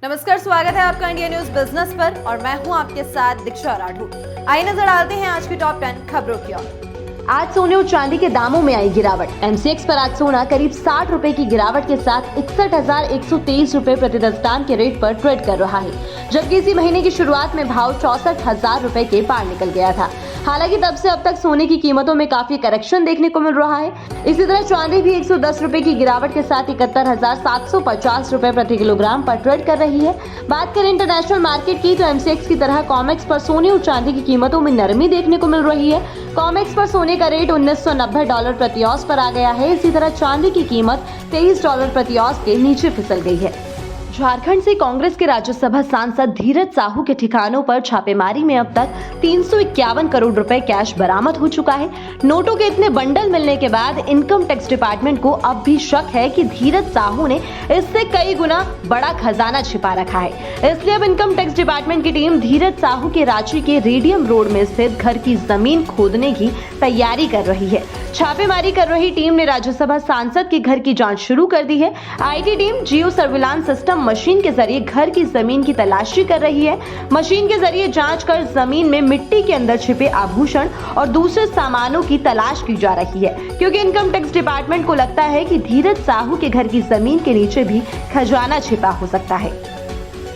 नमस्कार, स्वागत है आपका इंडिया न्यूज बिजनेस पर और मैं हूं आपके साथ दीक्षा राठौर। आइए नजर डालते हैं आज की टॉप 10 खबरों की ओर। आज सोने और चांदी के दामों में आई गिरावट। MCX पर आज सोना करीब 60 रुपए की गिरावट के साथ 61,123 रुपए प्रति 10 ग्राम के रेट पर ट्रेड कर रहा है, जबकि इसी महीने की शुरुआत में भाव 64,000 रुपए के पार निकल गया था। हालांकि तब से अब तक सोने की कीमतों में काफी करेक्शन देखने को मिल रहा है। इसी तरह चांदी भी 110 रुपए की गिरावट के साथ 71,750 रुपए प्रति किलोग्राम पर ट्रेड कर रही है। बात करें इंटरनेशनल मार्केट की तो MCX की तरह कॉमेक्स पर सोने और चांदी की कीमतों में नरमी देखने को मिल रही है। कॉमेक्स पर सोने का रेट $1990 प्रति औंस पर आ गया है। इसी तरह चांदी की कीमत $23 प्रति औंस के नीचे फिसल गई है। झारखंड से कांग्रेस के राज्यसभा सांसद धीरज साहू के ठिकानों पर छापेमारी में अब तक 351 करोड़ रुपए कैश बरामद हो चुका है। नोटों के इतने बंडल मिलने के बाद इनकम टैक्स डिपार्टमेंट को अब भी शक है कि धीरज साहू ने इससे कई गुना बड़ा खजाना छिपा रखा है। इसलिए अब इनकम टैक्स डिपार्टमेंट की टीम धीरज साहू के रांची के रेडियम रोड में स्थित घर की जमीन खोदने की तैयारी कर रही है। छापेमारी कर रही टीम ने राज्यसभा सांसद के घर की जांच शुरू कर दी है। IT team Jio surveillance system machine के जरिए घर की जमीन की तलाशी कर रही है। मशीन के जरिए जांच कर जमीन में मिट्टी के अंदर छिपे आभूषण और दूसरे सामानों की तलाश की जा रही है, क्योंकि इनकम टैक्स डिपार्टमेंट को लगता है कि धीरज साहू के घर की जमीन के नीचे भी खजाना छिपा हो सकता है।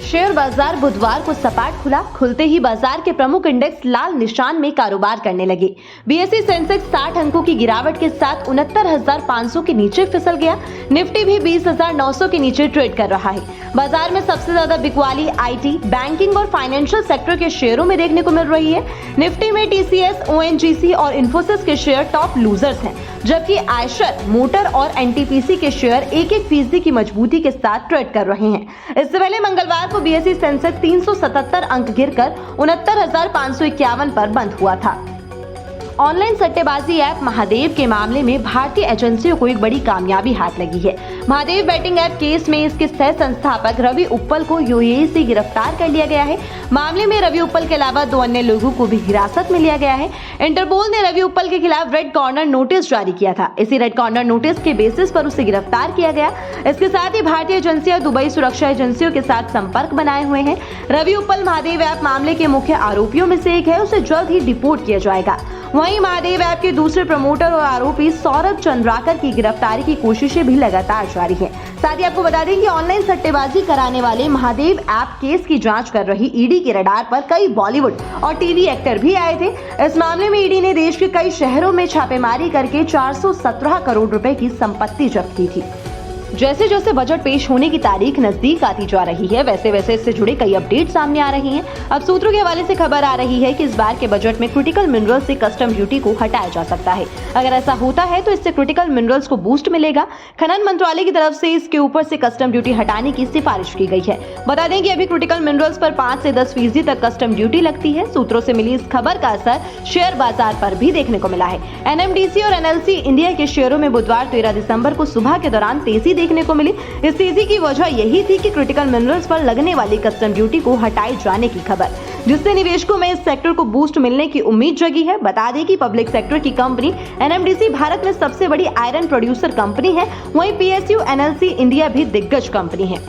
शेयर बाजार बुधवार को सपाट खुला। खुलते ही बाजार के प्रमुख इंडेक्स लाल निशान में कारोबार करने लगे। BSE सेंसेक्स 60 अंकों की गिरावट के साथ 69,500 के नीचे फिसल गया। निफ्टी भी 20,900 के नीचे ट्रेड कर रहा है। बाजार में सबसे ज्यादा बिकवाली IT, बैंकिंग और फाइनेंशियल सेक्टर के शेयरों में देखने को मिल रही है। निफ्टी में TCS, ONGC और इन्फोसिस के शेयर टॉप लूजर्स हैं, जबकि आयशर, मोटर और NTPC के शेयर 1-1% की मजबूती के साथ ट्रेड कर रहे हैं। इससे पहले मंगलवार को BSE सेंसेक्स 377 अंक गिरकर 69,551 पर बंद हुआ था। ऑनलाइन सट्टेबाजी ऐप महादेव के मामले में भारतीय एजेंसियों को एक बड़ी कामयाबी हाथ लगी है। महादेव बेटिंग ऐप केस में इसके सह संस्थापक रवि उप्पल को UAE से गिरफ्तार कर लिया गया है। मामले में रवि उप्पल के अलावा 2 अन्य लोगों को भी हिरासत में लिया गया है। इंटरपोल ने रवि उप्पल के खिलाफ रेड कॉर्नर नोटिस जारी किया था। इसी रेड कॉर्नर नोटिस के बेसिस पर उसे गिरफ्तार किया गया। इसके साथ ही भारतीय एजेंसियां दुबई सुरक्षा एजेंसियों के साथ संपर्क बनाए हुए हैं। रवि उप्पल महादेव ऐप मामले के मुख्य आरोपियों में से एक है। उसे जल्द ही डिपोर्ट किया जाएगा। वहीं महादेव ऐप के दूसरे प्रमोटर और आरोपी सौरभ चंद्राकर की गिरफ्तारी की कोशिशें भी लगातार जारी है। साथ ही आपको बता दें कि ऑनलाइन सट्टेबाजी कराने वाले महादेव ऐप केस की जांच कर रही ED के रडार पर कई बॉलीवुड और टीवी एक्टर भी आए थे। इस मामले में ED ने देश के कई शहरों में छापेमारी करके 417 करोड़ रुपए की संपत्ति जब्त की थी। जैसे जैसे बजट पेश होने की तारीख नजदीक आती जा रही है, वैसे वैसे इससे जुड़े कई अपडेट सामने आ रही हैं। अब सूत्रों के हवाले से खबर आ रही है कि इस बार के बजट में क्रिटिकल मिनरल्स से कस्टम ड्यूटी को हटाया जा सकता है। अगर ऐसा होता है तो इससे क्रिटिकल मिनरल्स को बूस्ट मिलेगा। खनन मंत्रालय की तरफ से इसके ऊपर से कस्टम ड्यूटी हटाने की सिफारिश की गई है। बता दें कि अभी क्रिटिकल मिनरल्स पर 5 से 10% तक कस्टम ड्यूटी लगती है। सूत्रों से मिली इस खबर का असर शेयर बाजार पर भी देखने को मिला है। NMDC और NLC इंडिया के शेयरों में बुधवार 13 दिसंबर को सुबह के दौरान तेजी देखने को मिली। इस तेजी की वजह यही थी कि क्रिटिकल मिनरल्स पर लगने वाली कस्टम ड्यूटी को हटाए जाने की खबर, जिससे निवेशकों में इस सेक्टर को बूस्ट मिलने की उम्मीद जगी है। बता दें कि पब्लिक सेक्टर की कंपनी NMDC भारत में सबसे बड़ी आयरन प्रोड्यूसर कंपनी है। वहीं PSU NLC इंडिया भी दिग्गज कंपनी है।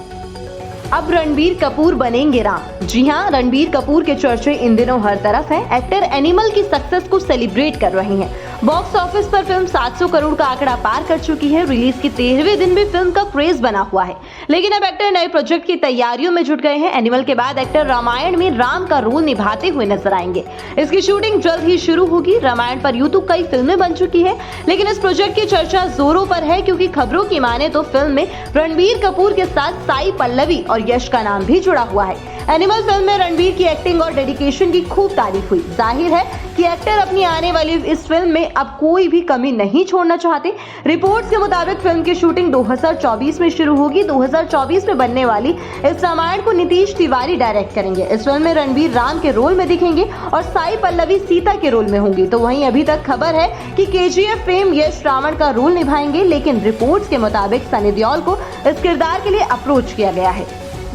अब रणबीर कपूर बनेंगे राम। जी हां, रणबीर कपूर के चर्चे इन दिनों हर तरफ हैं। एक्टर एनिमल की सक्सेस को सेलिब्रेट कर रहे हैं। बॉक्स ऑफिस पर फिल्म 700 करोड़ का आंकड़ा पार कर चुकी है। रिलीज के 13वें दिन भी फिल्म का क्रेज बना हुआ है, लेकिन अब एक्टर नए प्रोजेक्ट की तैयारियों में जुट गए हैं। एनिमल के बाद एक्टर रामायण में राम का रोल निभाते हुए नजर आएंगे। इसकी शूटिंग जल्द ही शुरू होगी। रामायण पर यूं तो कई फिल्में बन चुकी है, लेकिन इस प्रोजेक्ट की चर्चा जोरों पर है, क्योंकि खबरों की माने तो फिल्म में रणबीर कपूर के साथ साई पल्लवी और यश का नाम भी जुड़ा हुआ है। एनिमल फिल्म में रणबीर की एक्टिंग और डेडिकेशन की खूब तारीफ हुई। जाहिर है कि एक्टर अपनी आने वाली इस फिल्म में अब कोई भी कमी नहीं छोड़ना चाहते। रिपोर्ट्स के मुताबिक फिल्म की शूटिंग 2024 में शुरू होगी। 2024 में बनने वाली इस रामायण को नीतीश तिवारी डायरेक्ट करेंगे। इस फिल्म में रणबीर राम के रोल में दिखेंगे और साई पल्लवी सीता के रोल में होंगी। तो वहीं अभी तक खबर है कि KGF फेम यश रावण का रोल निभाएंगे, लेकिन रिपोर्ट्स के मुताबिक सनी देओल को इस किरदार के लिए अप्रोच किया गया है।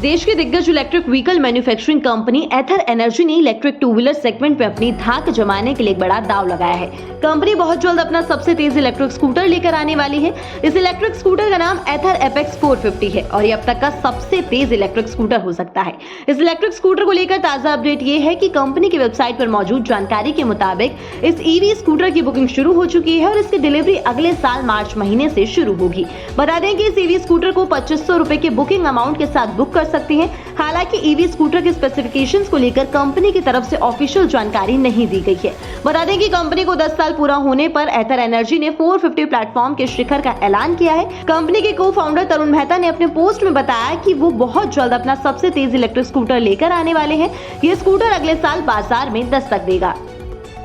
देश की दिग्गज इलेक्ट्रिक व्हीकल मैन्युफैक्चरिंग कंपनी एथर एनर्जी ने इलेक्ट्रिक टू व्हीलर सेगमेंट में अपनी धाक जमाने के लिए एक बड़ा दांव लगाया है। कंपनी बहुत जल्द अपना सबसे तेज इलेक्ट्रिक स्कूटर लेकर आने वाली है। इस इलेक्ट्रिक स्कूटर का नाम एथर एपेक्स 450 है और ये अब तक का सबसे तेज इलेक्ट्रिक स्कूटर हो सकता है। इस इलेक्ट्रिक स्कूटर को लेकर ताजा अपडेट ये है कि कंपनी की वेबसाइट पर मौजूद जानकारी के मुताबिक इस ईवी स्कूटर की बुकिंग शुरू हो चुकी है और इसकी डिलीवरी अगले साल मार्च महीने से शुरू होगी। बता दें कि इस ईवी स्कूटर को 2500 रुपए के बुकिंग अमाउंट के साथ बुक कर सकती हैं। हालांकि ईवी स्कूटर के स्पेसिफिकेशंस को लेकर कंपनी की तरफ से ऑफिशियल जानकारी नहीं दी गई है। बता दें कि कंपनी को 10 साल पूरा होने पर एथर एनर्जी ने 450 प्लेटफॉर्म के शिखर का ऐलान किया है। कंपनी के को फाउंडर तरुण मेहता ने अपने पोस्ट में बताया कि वो बहुत जल्द अपना सबसे तेज इलेक्ट्रिक स्कूटर लेकर आने वाले हैं। ये स्कूटर अगले साल बाजार में दस्तक देगा।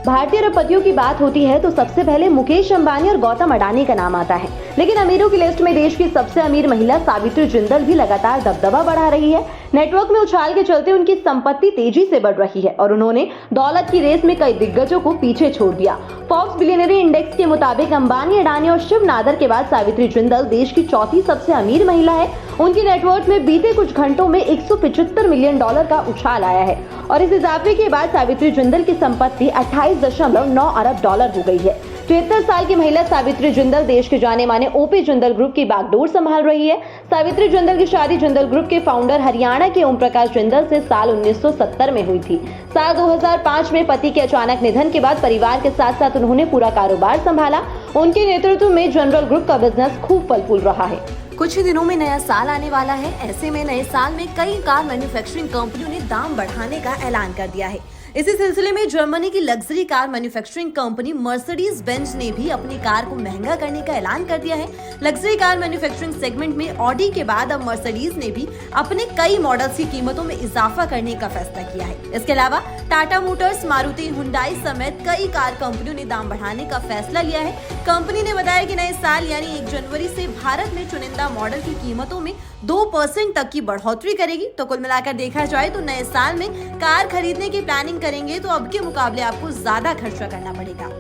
भारतीय अरबपतियों की बात होती है तो सबसे पहले मुकेश अंबानी और गौतम अडानी का नाम आता है, लेकिन अमीरों की लिस्ट में देश की सबसे अमीर महिला सावित्री जिंदल भी लगातार दबदबा बढ़ा रही है। नेटवर्क में उछाल के चलते उनकी संपत्ति तेजी से बढ़ रही है और उन्होंने दौलत की रेस में कई दिग्गजों को पीछे छोड़ दिया। फॉक्स बिलियनरी इंडेक्स के मुताबिक अंबानी, अडानी और शिव नादर के बाद सावित्री जिंदल देश की चौथी सबसे अमीर महिला है। उनकी नेटवर्थ में बीते कुछ घंटों में $175 मिलियन का उछाल आया है और इस इजाफे के बाद सावित्री जिंदल की संपत्ति $28.9 अरब हो गई है। 73 साल की महिला सावित्री जिंदल देश के जाने माने ओपी जिंदल ग्रुप की बागडोर संभाल रही है। सावित्री जिंदल की शादी जिंदल ग्रुप के फाउंडर हरियाणा के ओम प्रकाश जिंदल से साल 1970 में हुई थी। साल 2005 में पति के अचानक निधन के बाद परिवार के साथ साथ उन्होंने पूरा कारोबार संभाला। उनके नेतृत्व में जनरल ग्रुप का बिजनेस खूब फल फूल रहा है। कुछ ही दिनों में नया साल आने वाला है। ऐसे में नए साल में कई कार मैन्युफैक्चरिंग कंपनियों ने दाम बढ़ाने का ऐलान कर दिया है। इसी सिलसिले में जर्मनी की luxury car manufacturing company Mercedes Benz ने भी अपनी कार को महंगा करने का ऐलान कर दिया है। लग्जरी कार मैन्युफैक्चरिंग सेगमेंट में ऑडी के बाद अब मर्सिडीज ने भी अपने कई मॉडल्स की कीमतों में इजाफा करने का फैसला किया है। इसके अलावा टाटा मोटर्स, मारुति, हुंडई समेत कई कार कंपनियों ने दाम बढ़ाने का फैसला लिया है। कंपनी ने बताया कि नए साल यानी 1 जनवरी से भारत में चुनिंदा मॉडल की कीमतों में 2% तक की बढ़ोतरी करेगी। तो कुल मिलाकर देखा जाए तो नए साल में कार खरीदने की प्लानिंग करेंगे तो अब के मुकाबले आपको ज्यादा खर्चा करना पड़ेगा।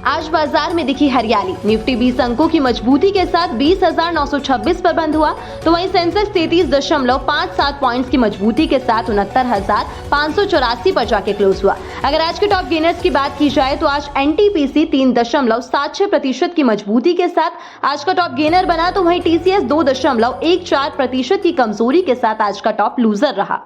आज बाजार में दिखी हरियाली। निफ्टी 20 अंकों की मजबूती के साथ 20,926 पर बंद हुआ, तो वहीं सेंसेक्स 33.57 पॉइंट्स की मजबूती के साथ 69,584 पर जाके क्लोज हुआ। अगर आज के टॉप गेनर्स की बात की जाए तो आज एनटीपीसी 3.76% की मजबूती के साथ आज का टॉप गेनर बना, तो वहीं टीसीएस 2.14% की कमजोरी के साथ आज का टॉप लूजर रहा।